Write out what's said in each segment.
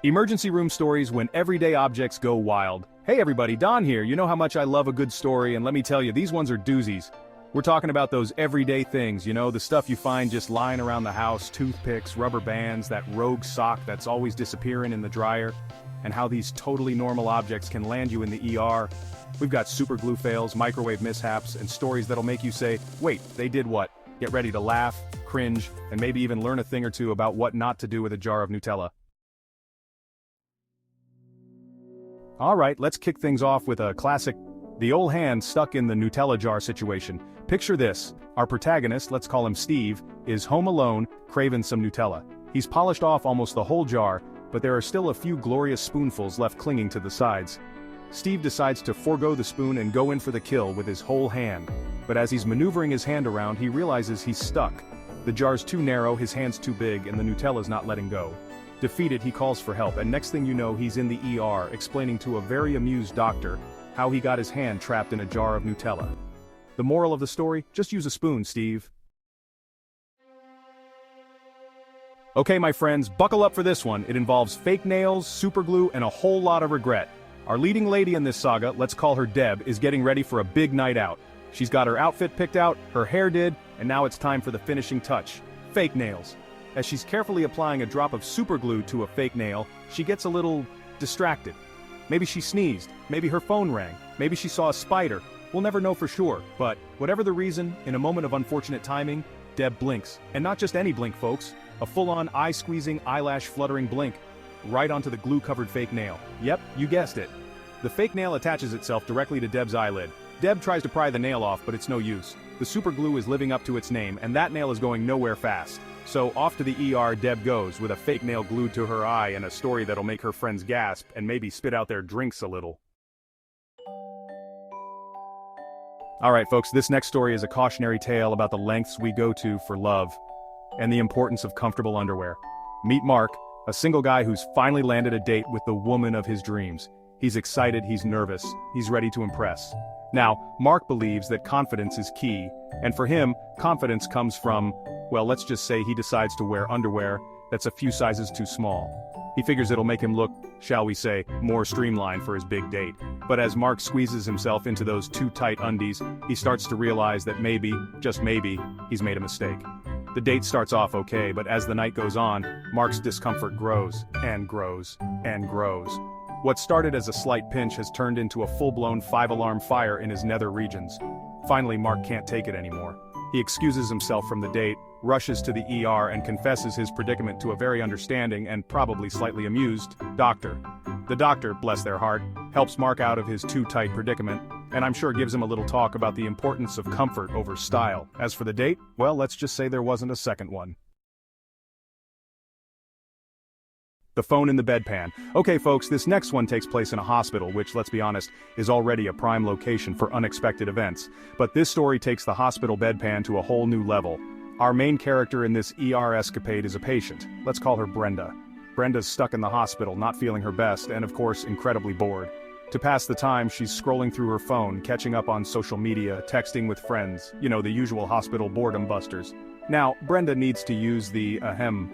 Emergency room stories when everyday objects go wild. Hey everybody, Don here. You know how much I love a good story, and let me tell you, these ones are doozies. We're talking about those everyday things, you know, the stuff you find just lying around the house, toothpicks, rubber bands, that rogue sock that's always disappearing in the dryer, and how these totally normal objects can land you in the ER. We've got super glue fails, microwave mishaps, and stories that'll make you say, wait, they did what? Get ready to laugh, cringe, and maybe even learn a thing or two about what not to do with a jar of Nutella. Alright, let's kick things off with a classic, the old hand stuck in the Nutella jar situation. Picture this, our protagonist, let's call him Steve, is home alone, craving some Nutella. He's polished off almost the whole jar, but there are still a few glorious spoonfuls left clinging to the sides. Steve decides to forego the spoon and go in for the kill with his whole hand. But as he's maneuvering his hand around, he realizes he's stuck. The jar's too narrow, his hand's too big, and the Nutella's not letting go. Defeated, he calls for help, and next thing you know, he's in the ER, explaining to a very amused doctor how he got his hand trapped in a jar of Nutella. The moral of the story? Just use a spoon, Steve. Okay, my friends, buckle up for this one. It involves fake nails, superglue, and a whole lot of regret. Our leading lady in this saga, let's call her Deb, is getting ready for a big night out. She's got her outfit picked out, her hair did, and now it's time for the finishing touch. Fake nails. As she's carefully applying a drop of superglue to a fake nail, she gets a little distracted. Maybe she sneezed, maybe her phone rang, maybe she saw a spider. We'll never know for sure, but whatever the reason, in a moment of unfortunate timing, Deb blinks. And not just any blink, folks. A full-on eye-squeezing, eyelash-fluttering blink. Right onto the glue-covered fake nail. Yep, you guessed it. The fake nail attaches itself directly to Deb's eyelid. Deb tries to pry the nail off, but it's no use. The superglue is living up to its name, and that nail is going nowhere fast. So off to the ER Deb goes, with a fake nail glued to her eye and a story that'll make her friends gasp and maybe spit out their drinks a little. Alright folks, this next story is a cautionary tale about the lengths we go to for love, and the importance of comfortable underwear. Meet Mark, a single guy who's finally landed a date with the woman of his dreams. He's excited, he's nervous, he's ready to impress. Now, Mark believes that confidence is key, and for him, confidence comes from, well, let's just say he decides to wear underwear that's a few sizes too small. He figures it'll make him look, shall we say, more streamlined for his big date. But as Mark squeezes himself into those too tight undies, he starts to realize that maybe, just maybe, he's made a mistake. The date starts off okay, but as the night goes on, Mark's discomfort grows, and grows, and grows. What started as a slight pinch has turned into a full-blown 5-alarm fire in his nether regions. Finally, Mark can't take it anymore. He excuses himself from the date, rushes to the ER and confesses his predicament to a very understanding and probably slightly amused doctor. The doctor, bless their heart, helps Mark out of his too tight predicament, and I'm sure gives him a little talk about the importance of comfort over style. As for the date, well, let's just say there wasn't a second one. The phone in the bedpan. Okay folks, this next one takes place in a hospital, which, let's be honest, is already a prime location for unexpected events. But this story takes the hospital bedpan to a whole new level. Our main character in this ER escapade is a patient. Let's call her Brenda. Brenda's stuck in the hospital, not feeling her best, and of course, incredibly bored. To pass the time, she's scrolling through her phone, catching up on social media, texting with friends, you know, the usual hospital boredom busters. Now, Brenda needs to use the,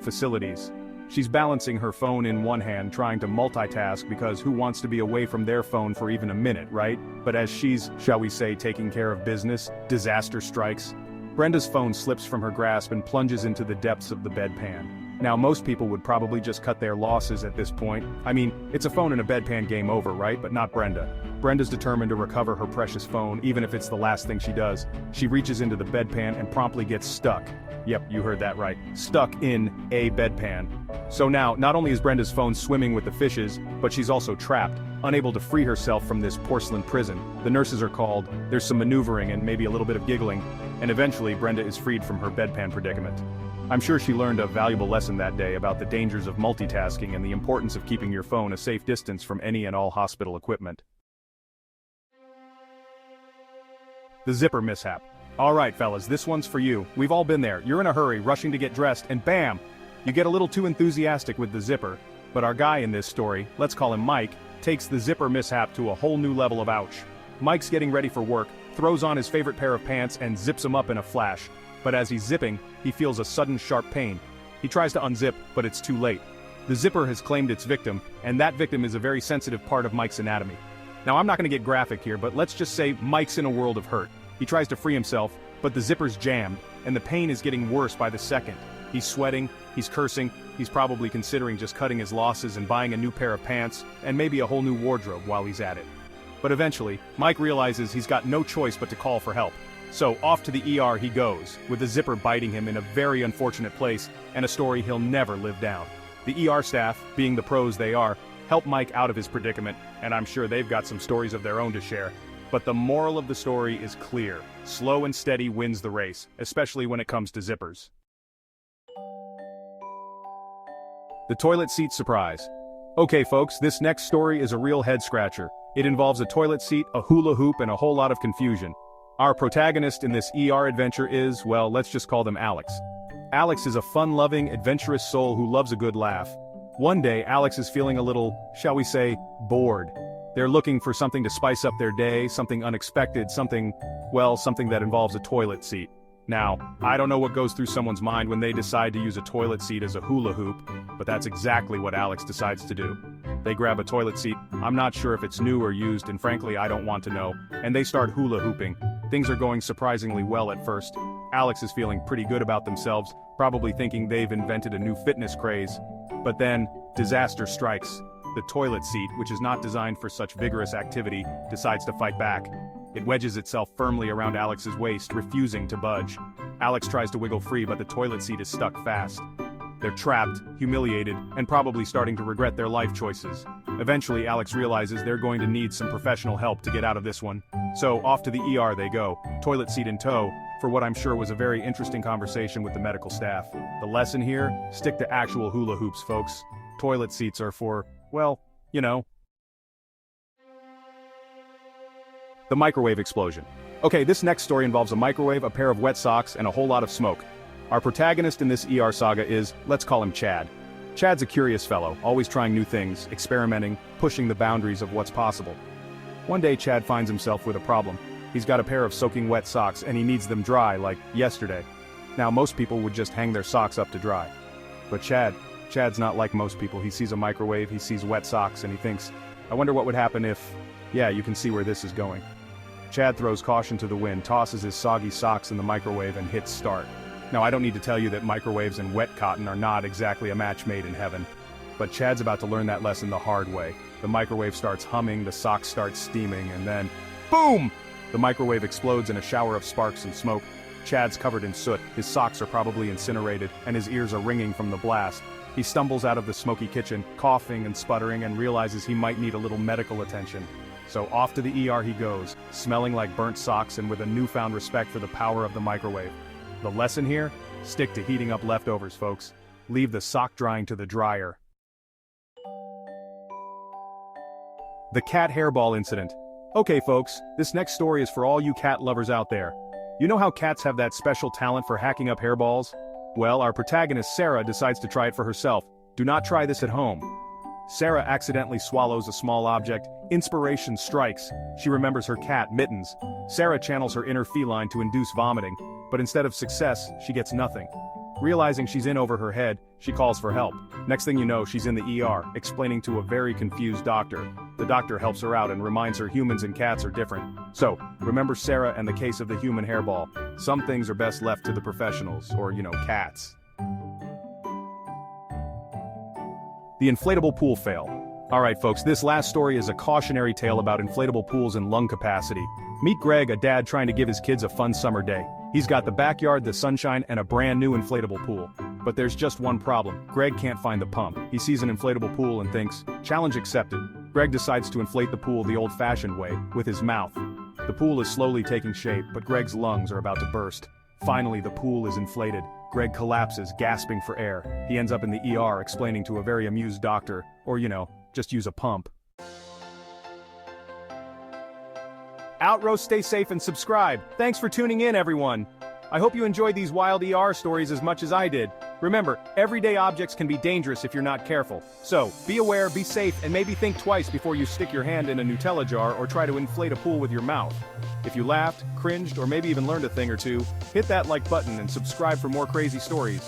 facilities. She's balancing her phone in one hand, trying to multitask because who wants to be away from their phone for even a minute, right? But as she's, shall we say, taking care of business, disaster strikes. Brenda's phone slips from her grasp and plunges into the depths of the bedpan. Now most people would probably just cut their losses at this point. I mean, it's a phone in a bedpan, game over, right? But not Brenda. Brenda's determined to recover her precious phone, even if it's the last thing she does. She reaches into the bedpan and promptly gets stuck. Yep, you heard that right. Stuck in a bedpan. So now, not only is Brenda's phone swimming with the fishes, but she's also trapped, unable to free herself from this porcelain prison. The nurses are called, there's some maneuvering and maybe a little bit of giggling, and eventually Brenda is freed from her bedpan predicament. I'm sure she learned a valuable lesson that day about the dangers of multitasking and the importance of keeping your phone a safe distance from any and all hospital equipment. The zipper mishap. Alright fellas, this one's for you. We've all been there. You're in a hurry, rushing to get dressed, and bam! You get a little too enthusiastic with the zipper. But our guy in this story, let's call him Mike, takes the zipper mishap to a whole new level of ouch. Mike's getting ready for work, throws on his favorite pair of pants and zips them up in a flash. But as he's zipping, he feels a sudden sharp pain. He tries to unzip, but it's too late. The zipper has claimed its victim, and that victim is a very sensitive part of Mike's anatomy. Now I'm not gonna get graphic here, but let's just say Mike's in a world of hurt. He tries to free himself, but the zipper's jammed, and the pain is getting worse by the second. He's sweating, he's cursing, he's probably considering just cutting his losses and buying a new pair of pants, and maybe a whole new wardrobe while he's at it. But eventually, Mike realizes he's got no choice but to call for help. So off to the ER he goes, with the zipper biting him in a very unfortunate place, and a story he'll never live down. The ER staff, being the pros they are, help Mike out of his predicament, and I'm sure they've got some stories of their own to share. But the moral of the story is clear. Slow and steady wins the race, especially when it comes to zippers. The toilet seat surprise. Okay folks, this next story is a real head-scratcher. It involves a toilet seat, a hula hoop, and a whole lot of confusion. Our protagonist in this ER adventure is, well, let's just call them Alex. Alex is a fun-loving, adventurous soul who loves a good laugh. One day, Alex is feeling a little, shall we say, bored. They're looking for something to spice up their day, something unexpected, something that involves a toilet seat. Now, I don't know what goes through someone's mind when they decide to use a toilet seat as a hula hoop, but that's exactly what Alex decides to do. They grab a toilet seat, I'm not sure if it's new or used, and frankly I don't want to know, and they start hula hooping. Things are going surprisingly well at first. Alex is feeling pretty good about themselves, probably thinking they've invented a new fitness craze. But then, disaster strikes. The toilet seat, which is not designed for such vigorous activity, decides to fight back. It wedges itself firmly around Alex's waist, refusing to budge. Alex tries to wiggle free, but the toilet seat is stuck fast. They're trapped, humiliated, and probably starting to regret their life choices. Eventually, Alex realizes they're going to need some professional help to get out of this one. So, off to the ER they go, toilet seat in tow, for what I'm sure was a very interesting conversation with the medical staff. The lesson here? Stick to actual hula hoops, folks. Toilet seats are for, well, you know. The microwave explosion. Okay, this next story involves a microwave, a pair of wet socks, and a whole lot of smoke. Our protagonist in this ER saga is, let's call him Chad. Chad's a curious fellow, always trying new things, experimenting, pushing the boundaries of what's possible. One day Chad finds himself with a problem. He's got a pair of soaking wet socks and he needs them dry, like yesterday. Now most people would just hang their socks up to dry. But Chad's not like most people. He sees a microwave, he sees wet socks, and he thinks, I wonder what would happen if, yeah, you can see where this is going. Chad throws caution to the wind, tosses his soggy socks in the microwave and hits start. Now I don't need to tell you that microwaves and wet cotton are not exactly a match made in heaven. But Chad's about to learn that lesson the hard way. The microwave starts humming, the socks start steaming, and then, boom! The microwave explodes in a shower of sparks and smoke. Chad's covered in soot, his socks are probably incinerated, and his ears are ringing from the blast. He stumbles out of the smoky kitchen, coughing and sputtering, and realizes he might need a little medical attention. So off to the ER he goes, smelling like burnt socks and with a newfound respect for the power of the microwave. The lesson here? Stick to heating up leftovers, folks. Leave the sock drying to the dryer. The cat hairball incident. Okay folks, this next story is for all you cat lovers out there. You know how cats have that special talent for hacking up hairballs? Well, our protagonist Sarah decides to try it for herself. Do not try this at home. Sarah accidentally swallows a small object. Inspiration strikes. She remembers her cat, Mittens. Sarah channels her inner feline to induce vomiting, but instead of success, she gets nothing. Realizing she's in over her head, she calls for help. Next thing you know, she's in the ER, explaining to a very confused doctor. The doctor helps her out and reminds her humans and cats are different. So, remember Sarah and the case of the human hairball. Some things are best left to the professionals, or, cats. The inflatable pool fail. Alright folks, this last story is a cautionary tale about inflatable pools and lung capacity. Meet Greg, a dad trying to give his kids a fun summer day. He's got the backyard, the sunshine, and a brand new inflatable pool. But there's just one problem. Greg can't find the pump. He sees an inflatable pool and thinks, challenge accepted. Greg decides to inflate the pool the old-fashioned way, with his mouth. The pool is slowly taking shape, but Greg's lungs are about to burst. Finally, the pool is inflated. Greg collapses, gasping for air. He ends up in the ER explaining to a very amused doctor, or just use a pump. Outroast, stay safe and subscribe. Thanks for tuning in, everyone. I hope you enjoyed these wild ER stories as much as I did. Remember, everyday objects can be dangerous if you're not careful. So, be aware, be safe, and maybe think twice before you stick your hand in a Nutella jar or try to inflate a pool with your mouth. If you laughed, cringed, or maybe even learned a thing or two, hit that like button and subscribe for more crazy stories.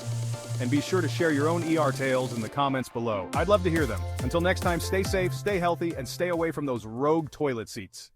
and be sure to share your own ER tales in the comments below. I'd love to hear them. Until next time, stay safe, stay healthy, and stay away from those rogue toilet seats.